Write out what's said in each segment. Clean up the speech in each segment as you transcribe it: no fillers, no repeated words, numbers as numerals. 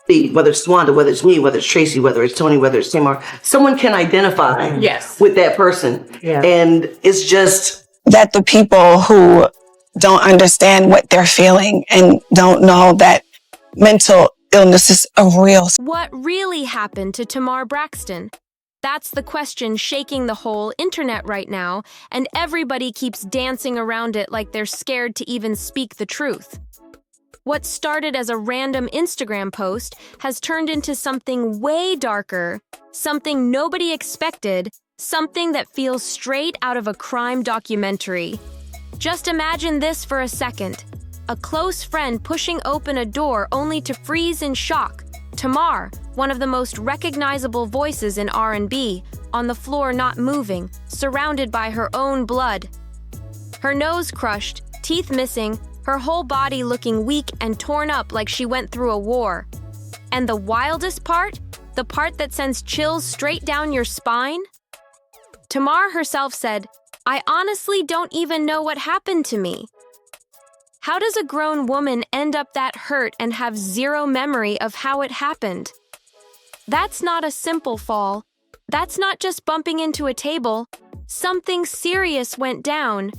whether it's Swanda, whether it's me, whether it's Tracy, whether it's Tony, whether it's Tamar, someone can identify with that person. Yeah. And it's just that the people who don't understand what they're feeling and don't know that mental illness is a real. What really happened to Tamar Braxton? That's the question shaking the whole internet right now, and everybody keeps dancing around it like they're scared to even speak the truth. What started as a random Instagram post has turned into something way darker, something nobody expected, something that feels straight out of a crime documentary. Just imagine this for a second. A close friend pushing open a door only to freeze in shock. Tamar, one of the most recognizable voices in R&B, on the floor not moving, surrounded by her own blood. Her nose crushed, teeth missing, her whole body looking weak and torn up like she went through a war. And the wildest part? The part that sends chills straight down your spine? Tamar herself said, "I honestly don't even know what happened to me." How does a grown woman end up that hurt and have zero memory of how it happened? That's not a simple fall. That's not just bumping into a table. Something serious went down.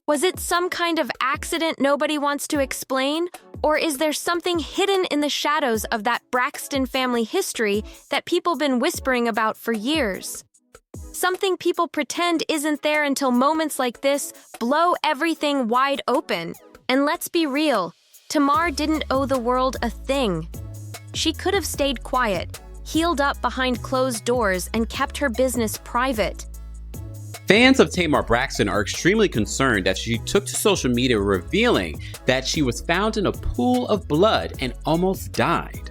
Was it some kind of accident nobody wants to explain? Or is there something hidden in the shadows of that Braxton family history that people been whispering about for years? Something people pretend isn't there until moments like this blow everything wide open. And let's be real, Tamar didn't owe the world a thing. She could have stayed quiet, healed up behind closed doors, and kept her business private. Fans of Tamar Braxton are extremely concerned that she took to social media revealing that she was found in a pool of blood and almost died.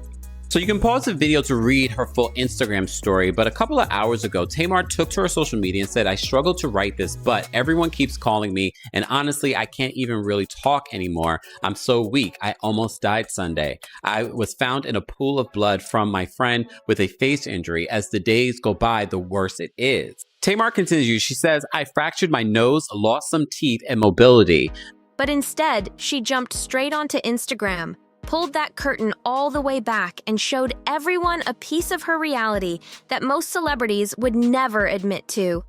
So you can pause the video to read her full Instagram story, but a couple of hours ago, Tamar took to her social media and said, "I struggled to write this, but everyone keeps calling me, and honestly, I can't even really talk anymore. I'm so weak. I almost died Sunday. I was found in a pool of blood from my friend with a face injury. As the days go by, the worse it is." Tamar continues, she says, "I fractured my nose, lost some teeth and mobility." But instead, she jumped straight onto Instagram, pulled that curtain all the way back, and showed everyone a piece of her reality that most celebrities would never admit to.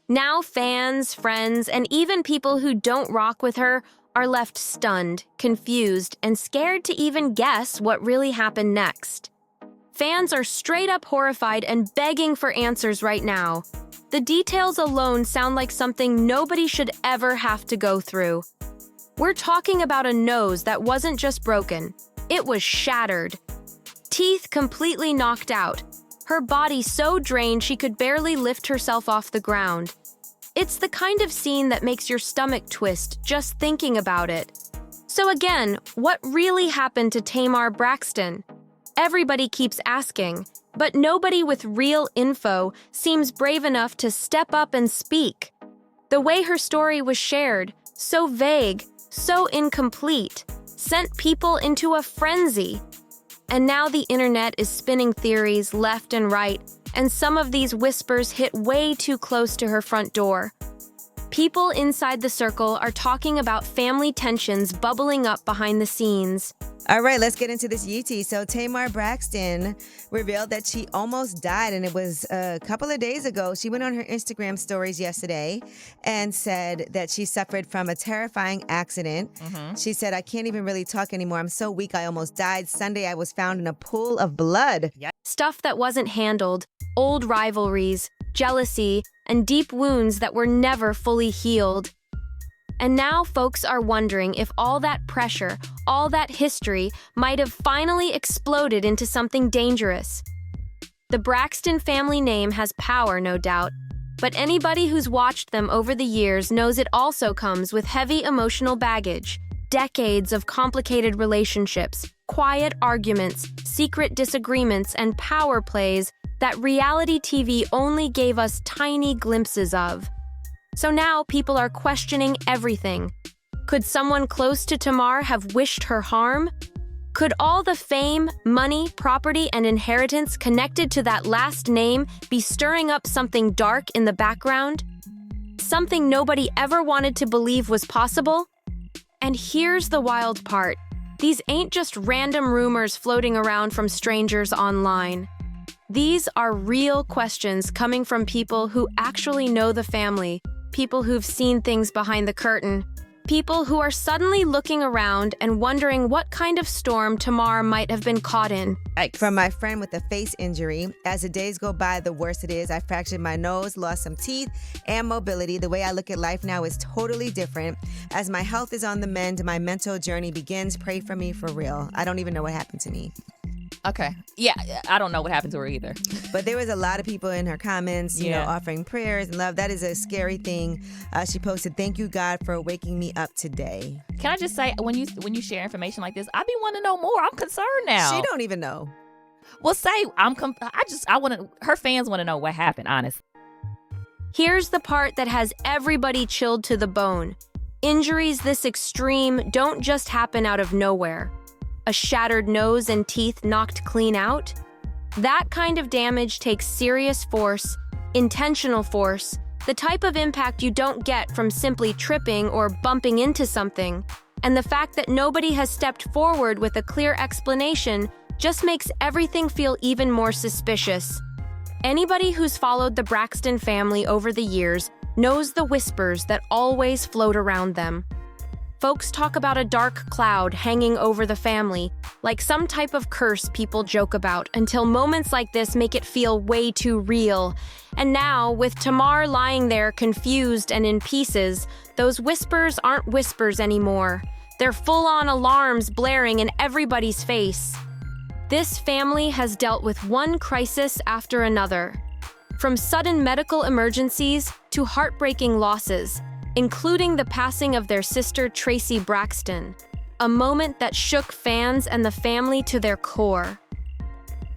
Now fans, friends, and even people who don't rock with her are left stunned, confused, and scared to even guess what really happened next. Fans are straight up horrified and begging for answers right now. The details alone sound like something nobody should ever have to go through. We're talking about a nose that wasn't just broken, it was shattered. Teeth completely knocked out. Her body so drained she could barely lift herself off the ground. It's the kind of scene that makes your stomach twist just thinking about it. So again, what really happened to Tamar Braxton? Everybody keeps asking, but nobody with real info seems brave enough to step up and speak. The way her story was shared, so vague, so incomplete, sent people into a frenzy. And now the internet is spinning theories left and right, and some of these whispers hit way too close to her front door. People inside the circle are talking about family tensions bubbling up behind the scenes. All right, let's get into this Yeetie. So Tamar Braxton revealed that she almost died, and it was a couple of days ago. She went on her Instagram stories yesterday and said that she suffered from a terrifying accident. She said, "I can't even really talk anymore. I'm so weak, I almost died. Sunday, I was found in a pool of blood." Stuff that wasn't handled, old rivalries, jealousy, and deep wounds that were never fully healed. And now folks are wondering if all that pressure, all that history, might have finally exploded into something dangerous. The Braxton family name has power, no doubt, but anybody who's watched them over the years knows it also comes with heavy emotional baggage, decades of complicated relationships, quiet arguments, secret disagreements, and power plays that reality TV only gave us tiny glimpses of. So now people are questioning everything. Could someone close to Tamar have wished her harm? Could all the fame, money, property, and inheritance connected to that last name be stirring up something dark in the background? Something nobody ever wanted to believe was possible? And here's the wild part. These ain't just random rumors floating around from strangers online. These are real questions coming from people who actually know the family, people who've seen things behind the curtain, people who are suddenly looking around and wondering what kind of storm Tamar might have been caught in. From my friend with a face injury, as the days go by, the worse it is. I fractured my nose, lost some teeth, and mobility. The way I look at life now is totally different. As my health is on the mend, my mental journey begins. Pray for me for real. I don't even know what happened to me. Okay. Yeah, I don't know what happened to her either. But there was a lot of people in her comments, you know, offering prayers and love. That is a scary thing. She posted, "Thank you, God, for waking me up today." Can I just say, when you share information like this, I be wanting to know more. I'm concerned now. She don't even know. Well, say her fans want to know what happened, honestly. Here's the part that has everybody chilled to the bone. Injuries this extreme don't just happen out of nowhere. A shattered nose and teeth knocked clean out? That kind of damage takes serious force, intentional force, the type of impact you don't get from simply tripping or bumping into something. And the fact that nobody has stepped forward with a clear explanation just makes everything feel even more suspicious. Anybody who's followed the Braxton family over the years knows the whispers that always float around them. Folks talk about a dark cloud hanging over the family, like some type of curse people joke about, until moments like this make it feel way too real. And now, with Tamar lying there confused and in pieces, those whispers aren't whispers anymore. They're full-on alarms blaring in everybody's face. This family has dealt with one crisis after another. From sudden medical emergencies to heartbreaking losses, including the passing of their sister Tracy Braxton, a moment that shook fans and the family to their core.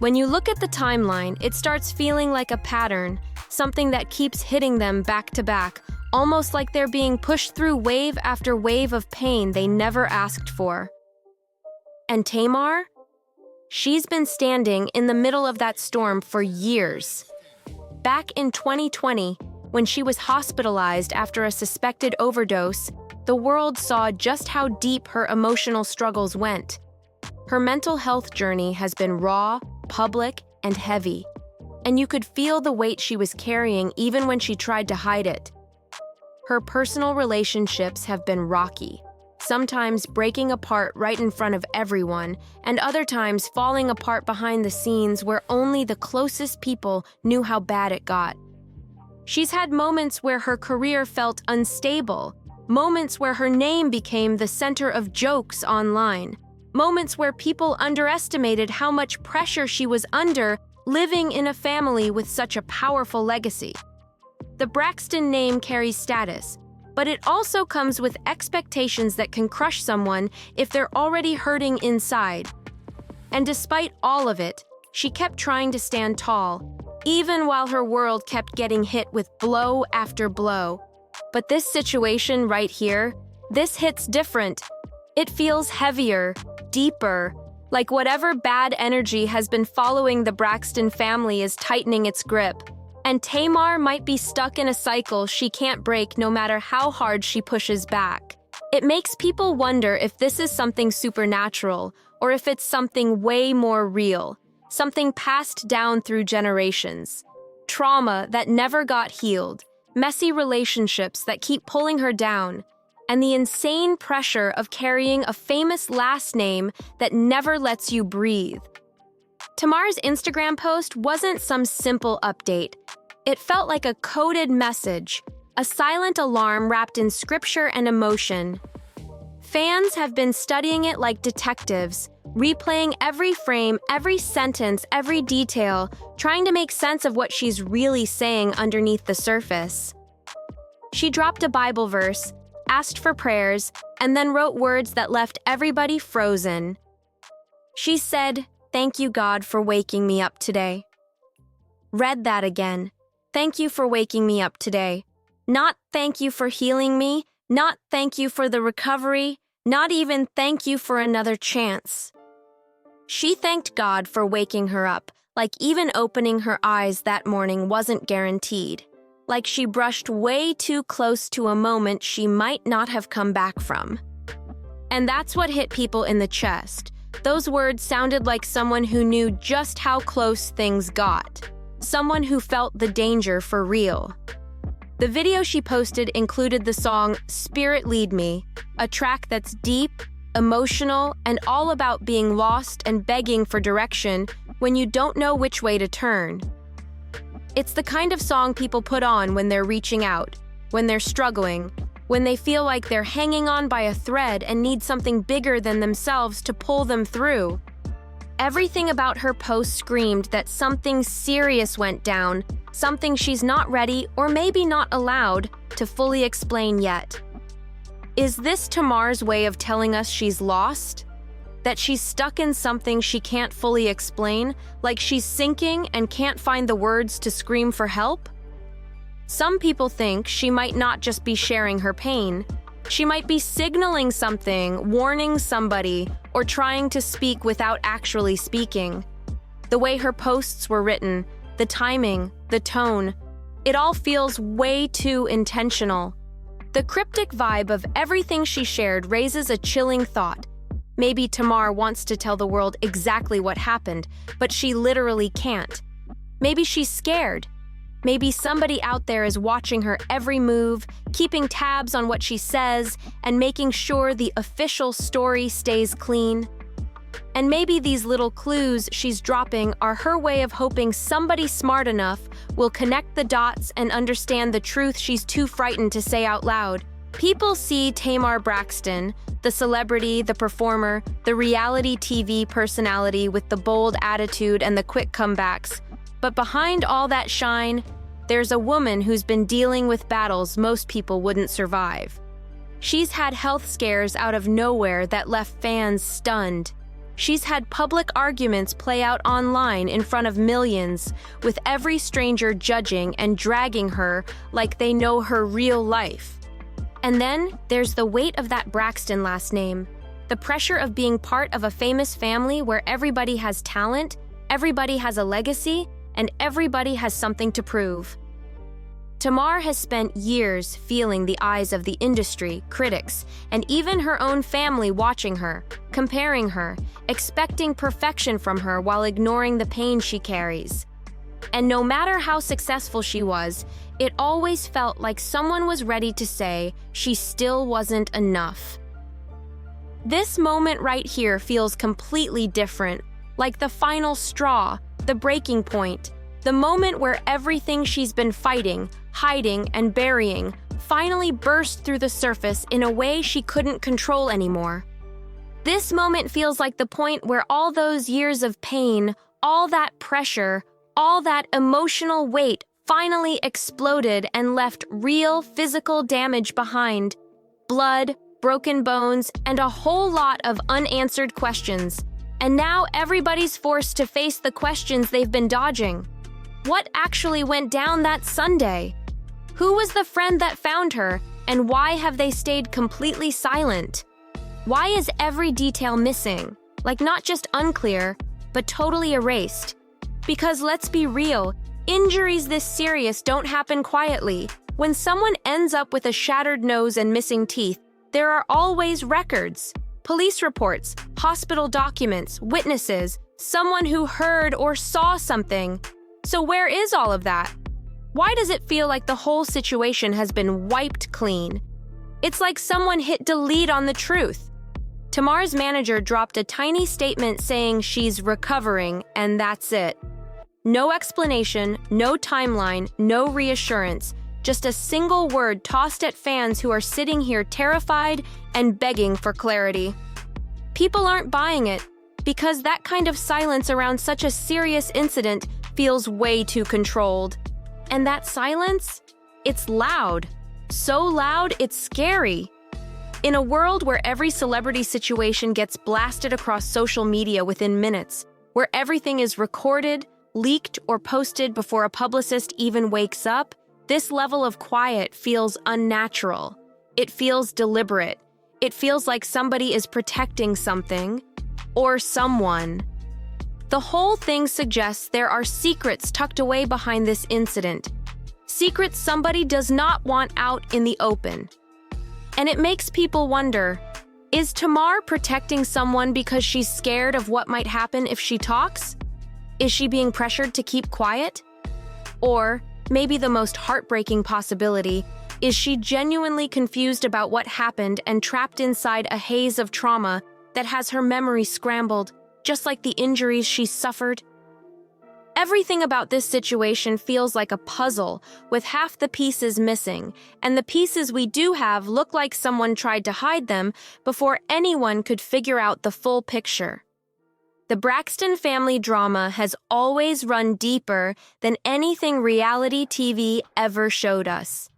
When you look at the timeline, it starts feeling like a pattern, something that keeps hitting them back to back, almost like they're being pushed through wave after wave of pain they never asked for. And Tamar? She's been standing in the middle of that storm for years. Back in 2020, when she was hospitalized after a suspected overdose, the world saw just how deep her emotional struggles went. Her mental health journey has been raw, public, and heavy, and you could feel the weight she was carrying even when she tried to hide it. Her personal relationships have been rocky, sometimes breaking apart right in front of everyone, and other times falling apart behind the scenes where only the closest people knew how bad it got. She's had moments where her career felt unstable, moments where her name became the center of jokes online, moments where people underestimated how much pressure she was under living in a family with such a powerful legacy. The Braxton name carries status, but it also comes with expectations that can crush someone if they're already hurting inside. And despite all of it, she kept trying to stand tall, even while her world kept getting hit with blow after blow. But this situation right here, this hits different. It feels heavier, deeper, like whatever bad energy has been following the Braxton family is tightening its grip. And Tamar might be stuck in a cycle she can't break no matter how hard she pushes back. It makes people wonder if this is something supernatural or if it's something way more real. Something passed down through generations. Trauma that never got healed, messy relationships that keep pulling her down, and the insane pressure of carrying a famous last name that never lets you breathe. Tamar's Instagram post wasn't some simple update. It felt like a coded message, a silent alarm wrapped in scripture and emotion. Fans have been studying it like detectives, replaying every frame, every sentence, every detail, trying to make sense of what she's really saying underneath the surface. She dropped a Bible verse, asked for prayers, and then wrote words that left everybody frozen. She said, "Thank you, God, for waking me up today." Read that again. Thank you for waking me up today. Not thank you for healing me, not thank you for the recovery, not even thank you for another chance. She thanked God for waking her up, like even opening her eyes that morning wasn't guaranteed, like she brushed way too close to a moment she might not have come back from. And that's what hit people in the chest. Those words sounded like someone who knew just how close things got. Someone who felt the danger for real. The video she posted included the song Spirit Lead Me, a track that's deep, emotional, and all about being lost and begging for direction when you don't know which way to turn. It's the kind of song people put on when they're reaching out, when they're struggling, when they feel like they're hanging on by a thread and need something bigger than themselves to pull them through. Everything about her post screamed that something serious went down, something she's not ready or maybe not allowed to fully explain yet. Is this Tamar's way of telling us she's lost? That she's stuck in something she can't fully explain, like she's sinking and can't find the words to scream for help? Some people think she might not just be sharing her pain. She might be signaling something, warning somebody, or trying to speak without actually speaking. The way her posts were written, the timing, the tone, it all feels way too intentional. The cryptic vibe of everything she shared raises a chilling thought. Maybe Tamar wants to tell the world exactly what happened, but she literally can't. Maybe she's scared. Maybe somebody out there is watching her every move, keeping tabs on what she says, and making sure the official story stays clean. And maybe these little clues she's dropping are her way of hoping somebody smart enough will connect the dots and understand the truth she's too frightened to say out loud. People see Tamar Braxton, the celebrity, the performer, the reality TV personality with the bold attitude and the quick comebacks. But behind all that shine, there's a woman who's been dealing with battles most people wouldn't survive. She's had health scares out of nowhere that left fans stunned. She's had public arguments play out online in front of millions, with every stranger judging and dragging her like they know her real life. And then there's the weight of that Braxton last name, the pressure of being part of a famous family where everybody has talent, everybody has a legacy, and everybody has something to prove. Tamar has spent years feeling the eyes of the industry, critics, and even her own family watching her, comparing her, expecting perfection from her while ignoring the pain she carries. And no matter how successful she was, it always felt like someone was ready to say she still wasn't enough. This moment right here feels completely different, like the final straw, the breaking point, the moment where everything she's been fighting, hiding, and burying finally burst through the surface in a way she couldn't control anymore. This moment feels like the point where all those years of pain, all that pressure, all that emotional weight finally exploded and left real physical damage behind. Blood, broken bones, and a whole lot of unanswered questions. And now everybody's forced to face the questions they've been dodging. What actually went down that Sunday? Who was the friend that found her, and why have they stayed completely silent? Why is every detail missing? Like not just unclear, but totally erased. Because let's be real, injuries this serious don't happen quietly. When someone ends up with a shattered nose and missing teeth, there are always records. Police reports, hospital documents, witnesses, someone who heard or saw something. So where is all of that? Why does it feel like the whole situation has been wiped clean? It's like someone hit delete on the truth. Tamar's manager dropped a tiny statement saying she's recovering, and that's it. No explanation, no timeline, no reassurance, just a single word tossed at fans who are sitting here terrified and begging for clarity. People aren't buying it, because that kind of silence around such a serious incident feels way too controlled. And that silence? It's loud. So loud, it's scary. In a world where every celebrity situation gets blasted across social media within minutes, where everything is recorded, leaked, or posted before a publicist even wakes up, this level of quiet feels unnatural. It feels deliberate. It feels like somebody is protecting something or someone. The whole thing suggests there are secrets tucked away behind this incident. Secrets somebody does not want out in the open. And it makes people wonder, Is Tamar protecting someone because she's scared of what might happen if she talks? Is she being pressured to keep quiet? Or, maybe the most heartbreaking possibility, is she genuinely confused about what happened and trapped inside a haze of trauma that has her memory scrambled, just like the injuries she suffered? Everything about this situation feels like a puzzle, with half the pieces missing, and the pieces we do have look like someone tried to hide them before anyone could figure out the full picture. The Braxton family drama has always run deeper than anything reality TV ever showed us.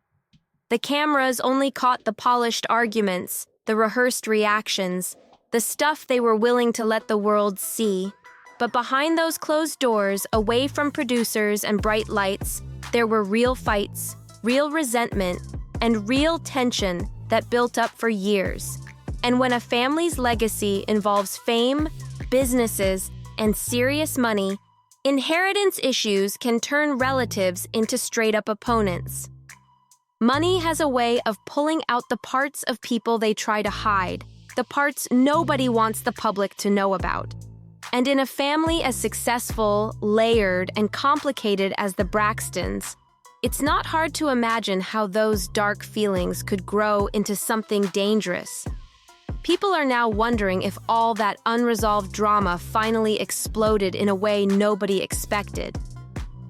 The cameras only caught the polished arguments, the rehearsed reactions, the stuff they were willing to let the world see. But behind those closed doors, away from producers and bright lights, there were real fights, real resentment, and real tension that built up for years. And when a family's legacy involves fame, businesses, and serious money, inheritance issues can turn relatives into straight-up opponents. Money has a way of pulling out the parts of people they try to hide, the parts nobody wants the public to know about. And in a family as successful, layered, and complicated as the Braxtons, it's not hard to imagine how those dark feelings could grow into something dangerous. People are now wondering if all that unresolved drama finally exploded in a way nobody expected.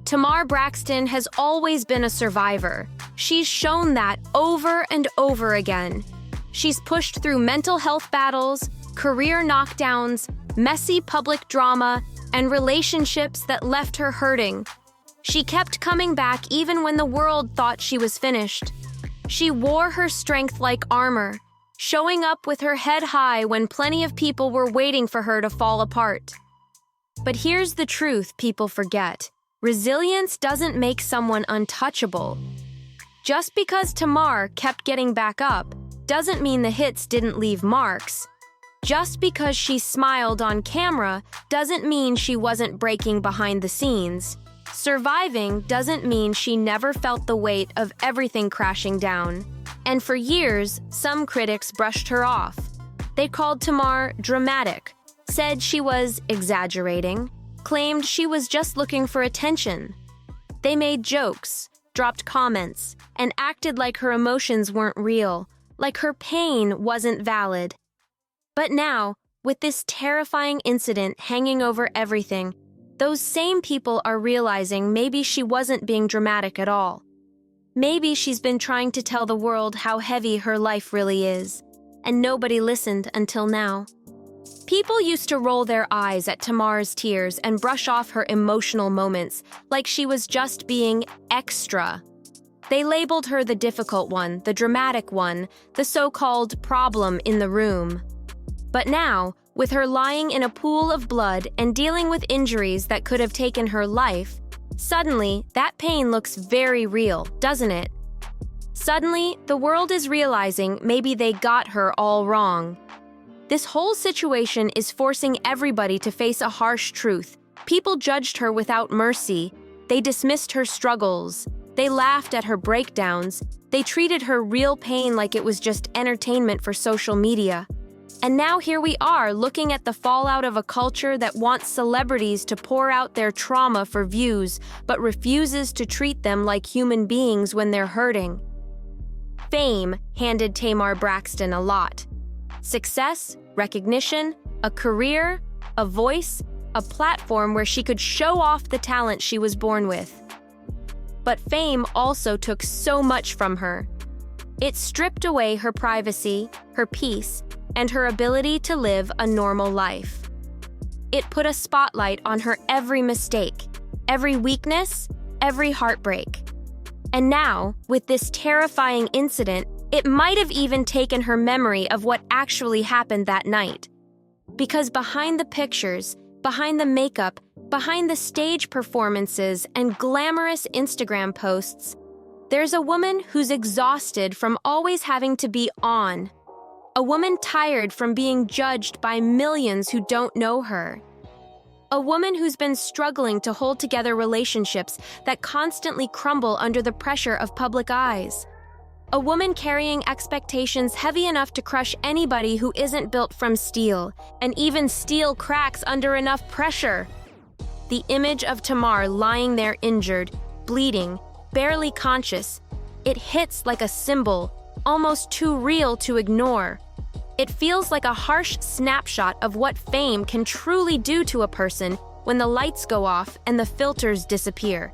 Tamar Braxton has always been a survivor. She's shown that over and over again. She's pushed through mental health battles, career knockdowns, messy public drama, and relationships that left her hurting. She kept coming back even when the world thought she was finished. She wore her strength like armor, showing up with her head high when plenty of people were waiting for her to fall apart. But here's the truth people forget. Resilience doesn't make someone untouchable. Just because Tamar kept getting back up doesn't mean the hits didn't leave marks. Just because she smiled on camera doesn't mean she wasn't breaking behind the scenes. Surviving doesn't mean she never felt the weight of everything crashing down. And for years, some critics brushed her off. They called Tamar dramatic, said she was exaggerating, claimed she was just looking for attention. They made jokes, dropped comments, and acted like her emotions weren't real, like her pain wasn't valid. But now, with this terrifying incident hanging over everything, those same people are realizing maybe she wasn't being dramatic at all. Maybe she's been trying to tell the world how heavy her life really is, and nobody listened until now. People used to roll their eyes at Tamar's tears and brush off her emotional moments like she was just being extra. They labeled her the difficult one, the dramatic one, the so-called problem in the room. But now, with her lying in a pool of blood and dealing with injuries that could have taken her life, suddenly that pain looks very real, doesn't it? Suddenly, the world is realizing maybe they got her all wrong. This whole situation is forcing everybody to face a harsh truth. People judged her without mercy. They dismissed her struggles. They laughed at her breakdowns. They treated her real pain like it was just entertainment for social media. And now here we are, looking at the fallout of a culture that wants celebrities to pour out their trauma for views, but refuses to treat them like human beings when they're hurting. Fame handed Tamar Braxton a lot. Success, recognition, a career, a voice, a platform where she could show off the talent she was born with. But fame also took so much from her. It stripped away her privacy, her peace, and her ability to live a normal life. It put a spotlight on her every mistake, every weakness, every heartbreak. And now, with this terrifying incident, it might have even taken her memory of what actually happened that night. Because behind the pictures, behind the makeup, behind the stage performances and glamorous Instagram posts, there's a woman who's exhausted from always having to be on. A woman tired from being judged by millions who don't know her. A woman who's been struggling to hold together relationships that constantly crumble under the pressure of public eyes. A woman carrying expectations heavy enough to crush anybody who isn't built from steel, and even steel cracks under enough pressure. The image of Tamar lying there injured, bleeding, barely conscious, it hits like a symbol, almost too real to ignore. It feels like a harsh snapshot of what fame can truly do to a person when the lights go off and the filters disappear.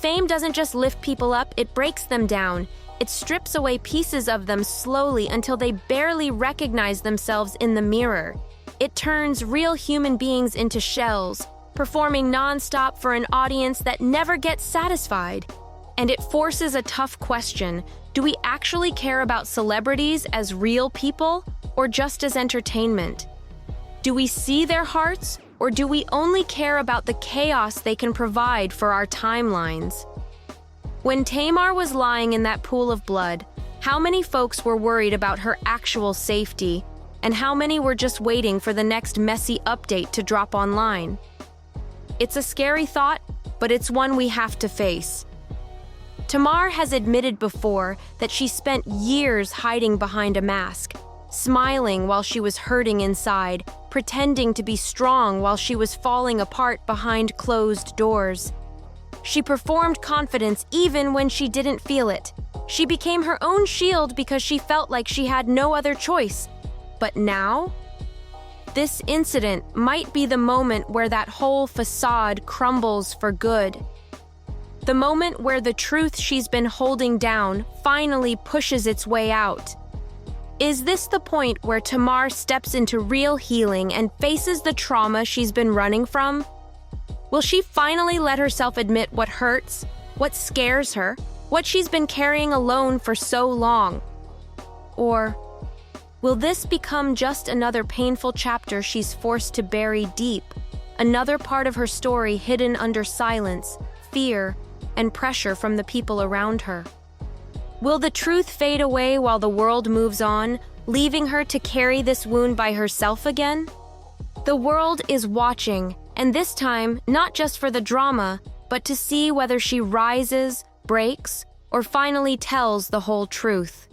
Fame doesn't just lift people up, it breaks them down. It strips away pieces of them slowly until they barely recognize themselves in the mirror. It turns real human beings into shells, performing nonstop for an audience that never gets satisfied. And it forces a tough question. Do we actually care about celebrities as real people or just as entertainment? Do we see their hearts or do we only care about the chaos they can provide for our timelines? When Tamar was lying in that pool of blood, how many folks were worried about her actual safety, and how many were just waiting for the next messy update to drop online? It's a scary thought, but it's one we have to face. Tamar has admitted before that she spent years hiding behind a mask, smiling while she was hurting inside, pretending to be strong while she was falling apart behind closed doors. She performed confidence even when she didn't feel it. She became her own shield because she felt like she had no other choice. But now? This incident might be the moment where that whole facade crumbles for good. The moment where the truth she's been holding down finally pushes its way out. Is this the point where Tamar steps into real healing and faces the trauma she's been running from? Will she finally let herself admit what hurts, what scares her, what she's been carrying alone for so long? Or will this become just another painful chapter she's forced to bury deep, another part of her story hidden under silence, fear, and pressure from the people around her? Will the truth fade away while the world moves on, leaving her to carry this wound by herself again? The world is watching, and this time, not just for the drama, but to see whether she rises, breaks, or finally tells the whole truth.